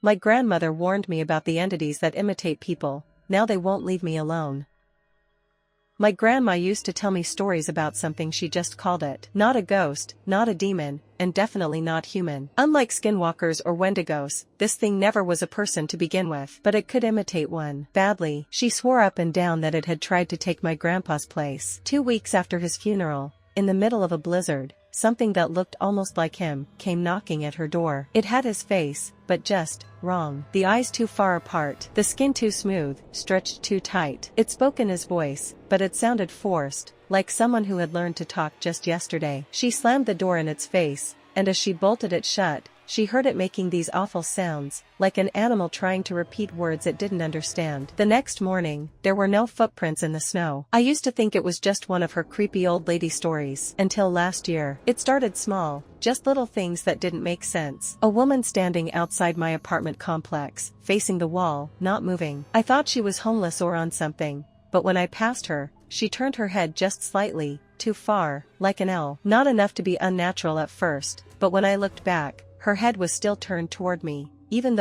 My grandmother warned me about the entities that imitate people, now they won't leave me alone. My grandma used to tell me stories about something she just called it. Not a ghost, not a demon, and definitely not human. Unlike skinwalkers or wendigos, this thing never was a person to begin with, but it could imitate one. Badly. She swore up and down that it had tried to take my grandpa's place. 2 weeks after his funeral, in the middle of a blizzard, something that looked almost like him came knocking at her door. It had his face, but just wrong. The eyes too far apart, the skin too smooth, stretched too tight. It spoke in his voice, but it sounded forced, like someone who had learned to talk just yesterday. She slammed the door in its face, and as she bolted it shut, she heard it making these awful sounds, like an animal trying to repeat words it didn't understand. The next morning, there were no footprints in the snow. I used to think it was just one of her creepy old lady stories. Until last year. It started small, just little things that didn't make sense. A woman standing outside my apartment complex, facing the wall, not moving. I thought she was homeless or on something, but when I passed her, she turned her head just slightly, too far, like an L. Not enough to be unnatural at first, but when I looked back, her head was still turned toward me, even though